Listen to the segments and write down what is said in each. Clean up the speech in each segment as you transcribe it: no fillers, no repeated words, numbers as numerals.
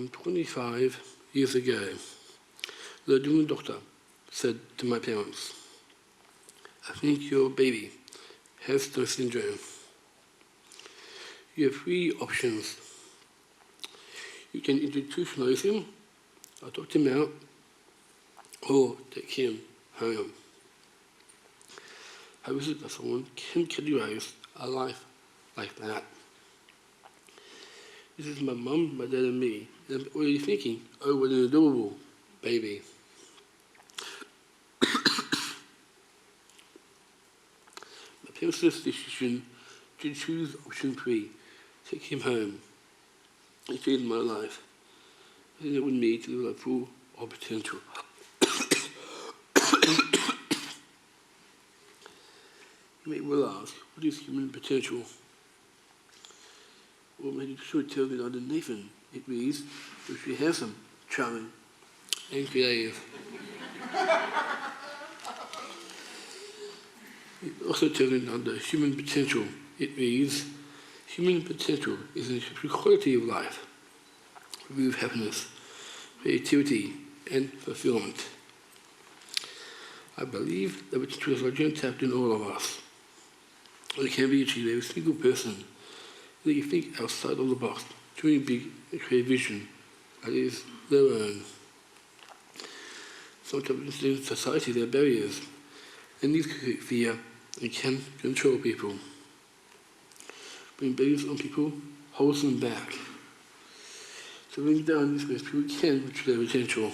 some 25 years ago, the German doctor said to my parents, "I think your baby has Down syndrome. You have three options. You can institutionalize him, adopt him out, or take him home." How is it that someone can categorize a life like that? This is my mum, my dad, and me. And I'm already thinking, oh, what an adorable baby. My parents' decision to choose option 3, take him home, it changed my life. It enabled me to live full of potential. You may well ask, what is human potential? Well, maybe should tell me under Nathan, it means if she has some charming and creative. It also tells me under human potential, it means human potential is an essential quality of life with happiness, creativity, and fulfillment. I believe that potential is largely untapped in all of us. It can be achieved by every single person that you think outside of the box, dreaming big and create vision that is their own. Sometimes in society there are barriers, and these create fear and can control people. Putting barriers on people holds them back. So bring down these ways people can reach their potential.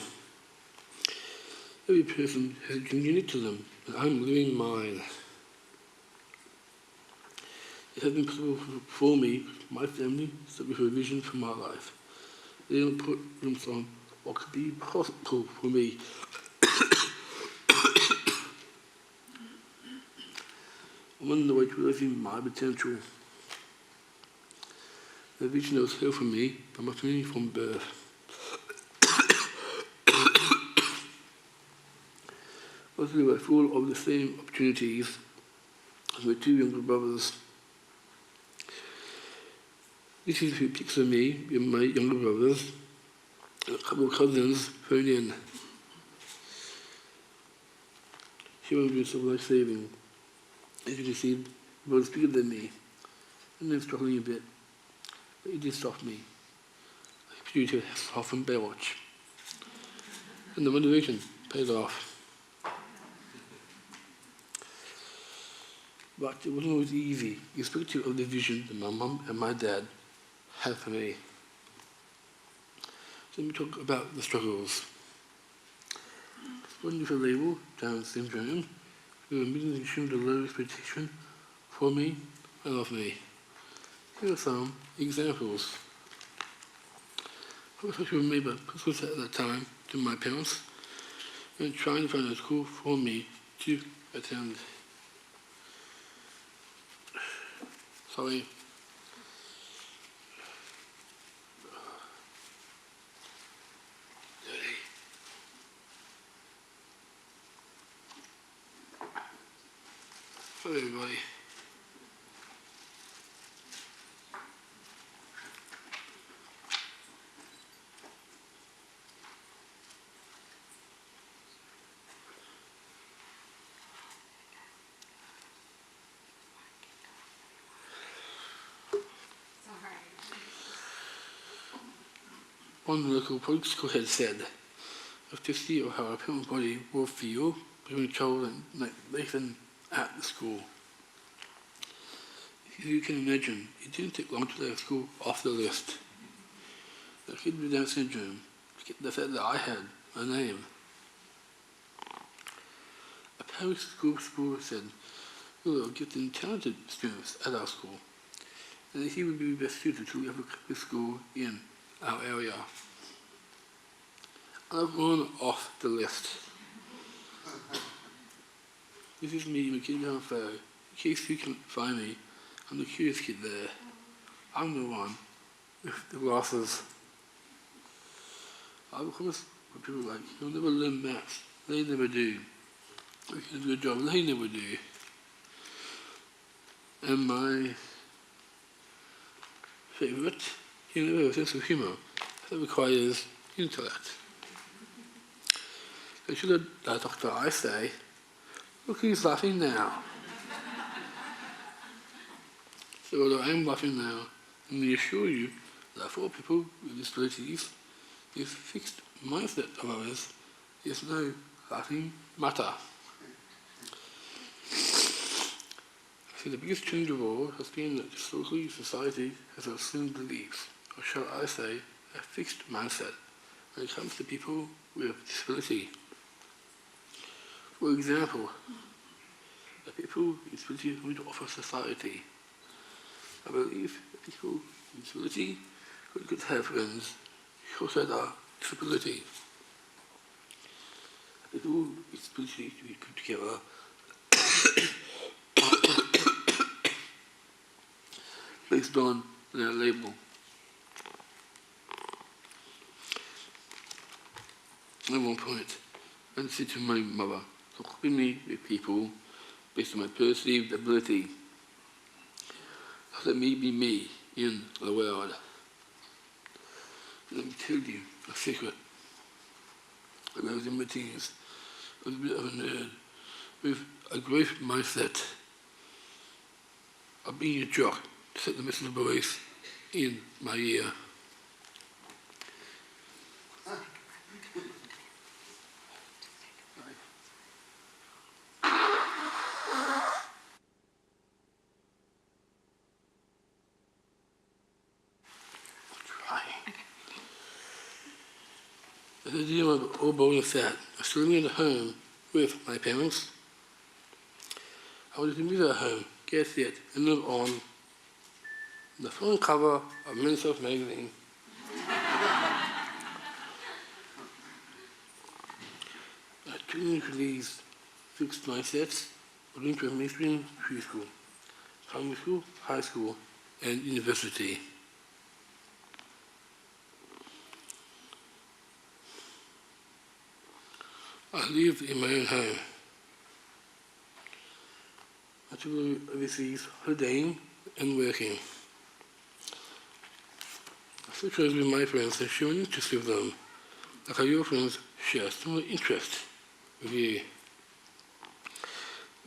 Every person has a dream unique to them, and I'm living mine. It has been possible for me, my family, so we have a vision for my life. They don't put limits on what could be possible for me. I'm on the way to realizing my potential. The vision that was held for me by my family from birth. Also, we were full of the same opportunities as my two younger brothers. This is a few pics of me with my younger brothers and a couple of cousins thrown in. Human beings are life-saving. As you can see, the brothers bigger than me, and they're struggling a bit. But it did stop me. I produced a softened Baywatch. And the motivation paid off. But it wasn't always easy, irrespective of the vision that my mum and my dad had for me. So let me talk about the struggles. Responding to the label, Down syndrome, we were meeting the low expectation for me and of me. Here are some examples. I was supposed to be made by Christmas at that time to my parents and trying to find a school for me to attend. Sorry. Sorry, everybody. One local political head said, "If to see how our parent body will feel between Charles and Nathan at the school." As you can imagine, it didn't take long to take school off the list. The kid with Down syndrome, the fact that I had a name. A parish school said, "We will get the talented students at our school, and he would be best suited to have a school in our area." I've gone off the list. This is me, my kid down photo. In case you can't find me, I'm the curious kid there. I'm the one with the glasses. I promise what people like, you'll never learn maths. They never do. You can do a good job, they never do. And my favourite, you never have a sense of humour. that requires intellect. So should a doctor I say, look who's laughing now. So although I'm laughing now, let me assure you that for people with disabilities, this fixed mindset of ours is no laughing matter. So the biggest change of all has been that historically society has assumed beliefs, or shall I say, a fixed mindset when it comes to people with disability. For example, the people with disability would offer society. I believe that people with disability could have friends shorter their disability. People with disability to be put together based on their label. At one point, I said to my mother, talk with me with people based on my perceived ability. Let me be me in the world. Let me tell you a secret. When I was in my teens, I was a bit of a nerd with a growth mindset of being a jock to set the message voice in my ear. As a deal of all bold sad, I was living at home with my parents. I wanted to move at home, get it, and live on the front cover of Men's Health magazine. I changed these fixed mindsets went into a mainstream preschool, primary school, high school, and university. I lived in my own home. I traveled overseas holidaying and working. I socialized with my friends and shared interests with them, like how your friends share similar interests with you.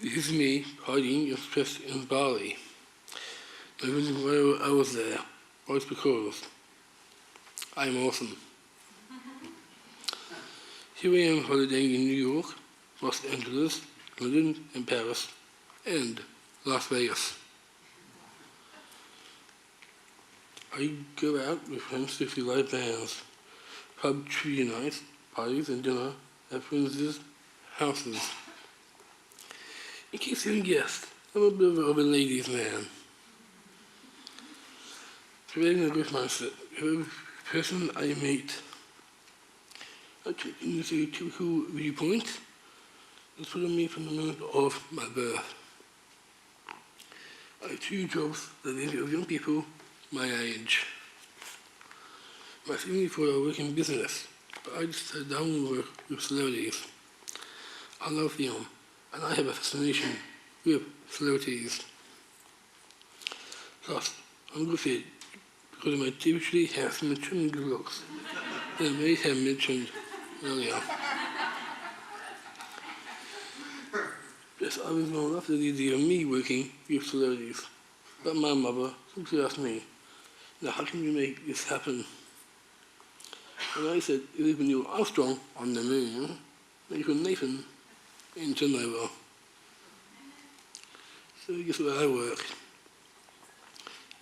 This is me partying and stressed in Bali. The reason why I was there was because I'm awesome. Here I am holidaying in New York, Los Angeles, London, and Paris, and Las Vegas. I go out with friends to see live bands, pub trivia nights, parties and dinner at friends' houses. In case you didn't guess, I'm a bit of a ladies' man. Creating a good mindset, every person I meet, I take into a typical viewpoint and put on me from the moment of my birth. I have 2 jobs that interview young people my age. My family thought I work in business, but I just sat down and work with celebrities. I love them, and I have a fascination with celebrities. Plus, I'm good fit because of my typically handsome and charming good looks that I may have mentioned earlier. Yes, I was known after the idea of me working with celebrities, but my mother simply asked me, now how can you make this happen? And I said, it was when you were Armstrong on the moon, and you were Nathan in Geneva. So guess where I work?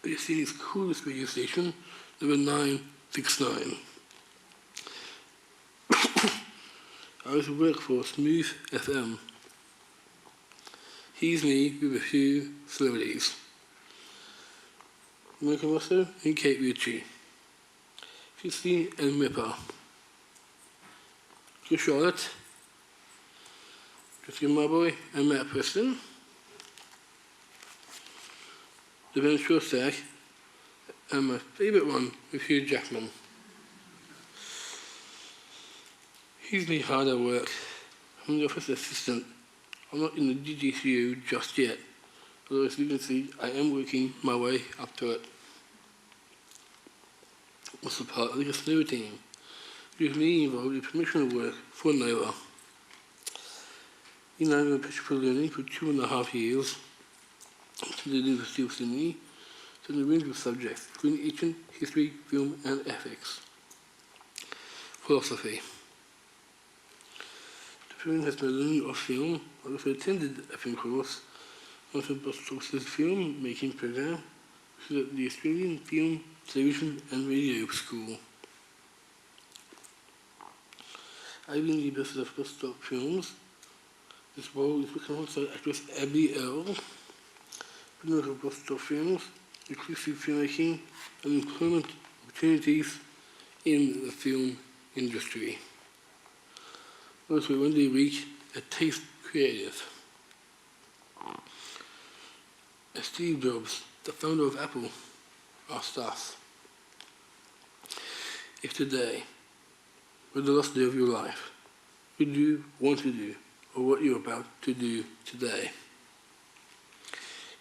You see this coolest radio station, number 969. I was work for Smooth FM. He's me with a few celebrities. American Russell and Kate Ritchie. 15 and Ripper. Joe Charlotte. Jessica Marboy and Matt Preston. The Ben Shostak, and my favourite one with Hugh Jackman. He's me hard at work. I'm the office assistant. I'm not in the DGCU just yet, although as you can see, I am working my way up to it. was a part of the Casino team, which was me involved in promotional work for NOAA. I am a Passion for Learning for 2.5 years at the University of Sydney, in a range of subjects, including ancient history, film and ethics. Philosophy. The film has been learning of film. I also attended a film course on the Boston's film making program, which is at the Australian Film, Television and Radio School. I've been the ambassador of Boston Films. This role is working alongside actress Abby L., winner of Boston Films, inclusive filmmaking and employment opportunities in the film industry. Also, one day a week at Taste Creative. As Steve Jobs, the founder of Apple, asked us, if today were the last day of your life, what do you want to do, or what you're about to do today?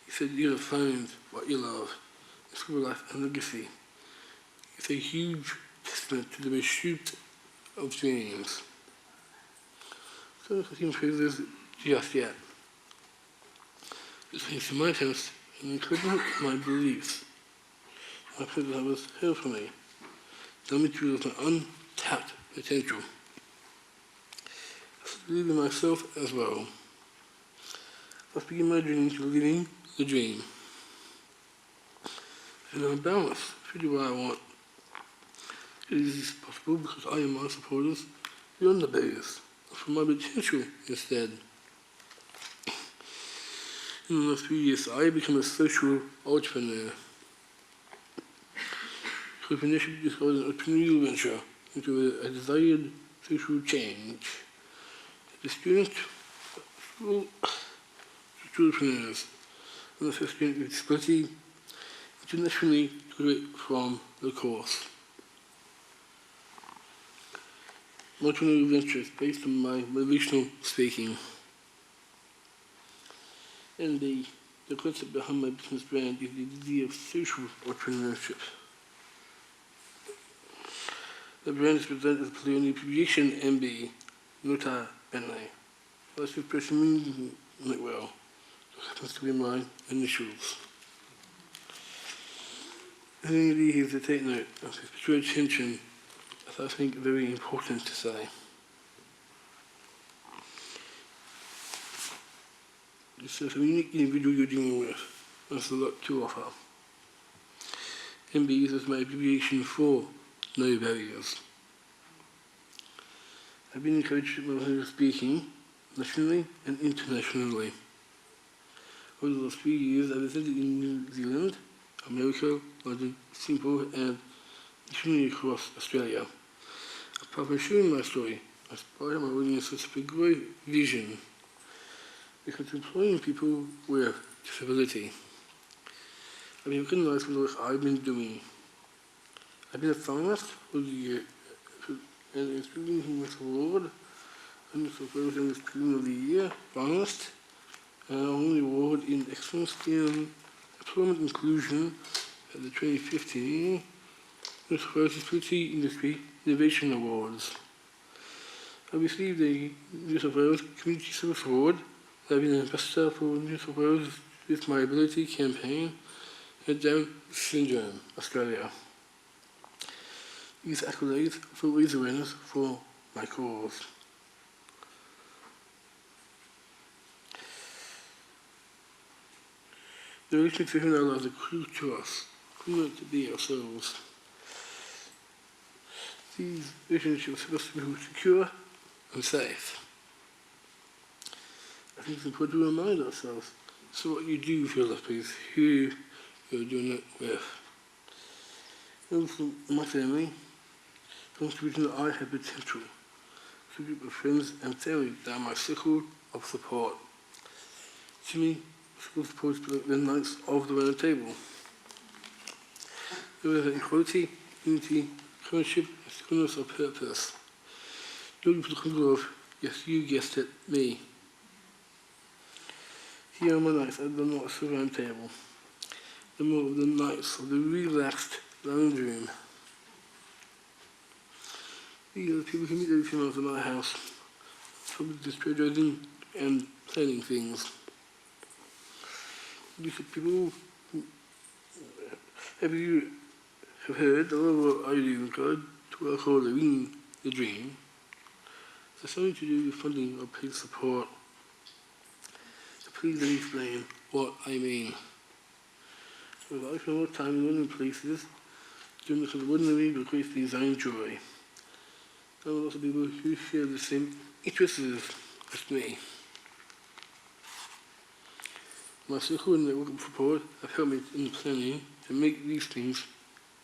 He said you're going to find what you love, school life and legacy. It's a huge testament to the pursuit of dreams. So I can't prove this just yet. It's thanks to my parents and encouragement of my beliefs. My parents always heard from me, tell me to realize my untapped potential. I still believe in myself as well. Let's begin my journey to living the dream. And I'm balanced, really what I want. It is possible because I and my supporters beyond the barriers, for my potential instead. In the last few years, I become a social entrepreneur. Entrepreneurship is called an entrepreneurial venture into a desired social change. The students, school entrepreneurs, and the first student with disability internationally graduate from the course. My entrepreneurial venture is based on my motivational speaking. And the concept behind my business brand is the idea of social entrepreneurship. The brand is presented as a the abbreviation MB, Nota Bene. That's the expression meaning like well. It happens to be my initials. I think here to take note of special attention, as I think very important to say. It's a unique individual you're dealing with. There's a lot to offer. MB is my abbreviation for no barriers. I've been encouraged by speaking nationally and internationally. Over the last 3 years, I've visited in New Zealand, America, London, Singapore, and nationally across Australia. Apart from sharing my story, I inspire my audience with a great vision because employing people with disability. I've been recognized for the work I've been doing. I've been a finalist for the Student Human Award, and so in the Student of the Year finalist, and I won the award in Excellence in Employment Inclusion at the 2015 New South Disability Industry Innovation Awards. I received the New South Wales Community Service Award. I've been an ambassador for New South Wales with my ability campaign at Down Syndrome, Australia. These accolades for raise awareness for my cause. The relationship between our lives are crucial to us, crucial to be ourselves. These relationships are supposed to be secure and safe. I think it's important to remind ourselves, so what you do for other people, who you're doing it with. And also, my family, comes to reason that I have potential. It's a group of friends and family that are my circle of support. To me, circle of support is like the knights of the round table. There is equality, unity, friendship, and singleness of purpose. Looking for the control of, yes, you guessed it, me. Here are my knights at the knights of the round table. The more of the knights of the relaxed lounge room. These are the people who meet every few months at my house, probably just strategizing and planning things. These are people who have heard a lot of what I do in regard to what I call living the dream. So something to do with funding or paid support. So please let me explain what I mean. So I spend a lot of time in London places doing this with ordinary but greatly designed joy. There are lots of people who share the same interests as me. My circle and network of support have helped me in planning to make these things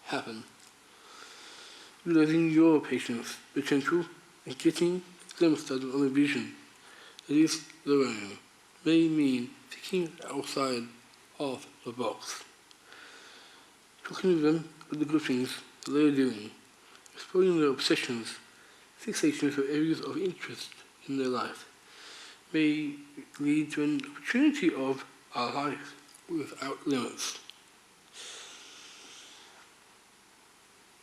happen. Realizing your patient's potential and getting them started on a vision that is their own may mean thinking outside of the box. Talking with them about the good things that they are doing, exploring their obsessions, fixations or areas of interest in their life may lead to an opportunity of our life without limits.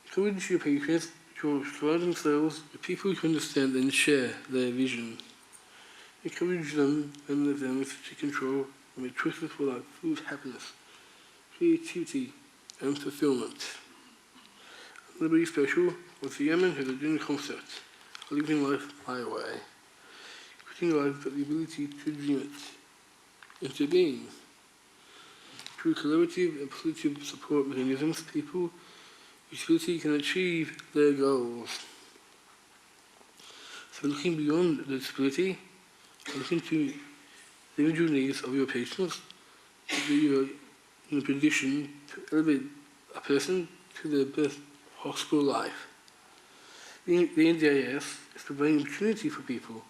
Encourage your patients to surround themselves with people who understand and share their vision. Encourage them and let them take control and make choices for life full of happiness, creativity, and fulfillment. Another very special was the Yemen has a general concept of living life my way, creating life with the ability to dream it into being. Through collaborative and positive support mechanisms, people with disability can achieve their goals. So looking beyond the disability, looking to the individual needs of your patients, you are in a position to elevate a person to their best possible life. The NDIS is providing opportunity for people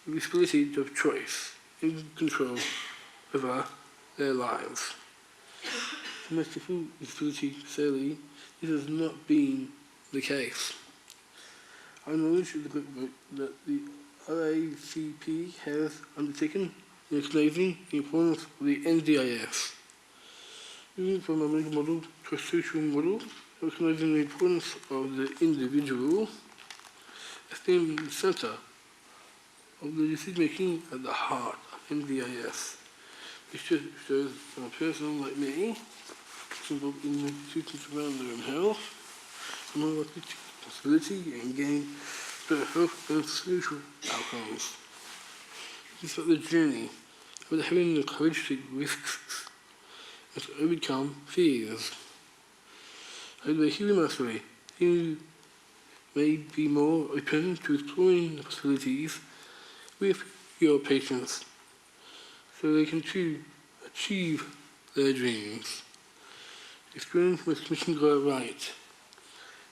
with disability to have choice and control over their lives. For most people with disability, sadly, this has not been the case. I acknowledge that the RACP has undertaken in recognizing the importance of the NDIS. Moving from a medical model to a social model, recognizing the importance of the individual as being the center of the decision-making at the heart of NDIS, which shows from a person like me, involved in institutions around their own health, and more likely to disability and gain better health and social outcomes. It's about the journey, about having the courage to take risks and to overcome fears. And by healing mastery, you may be more open to exploring the possibilities with your patients so they can too achieve their dreams. Experience must mission go right.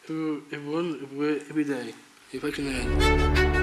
Everyone, everywhere, every day. If I can add.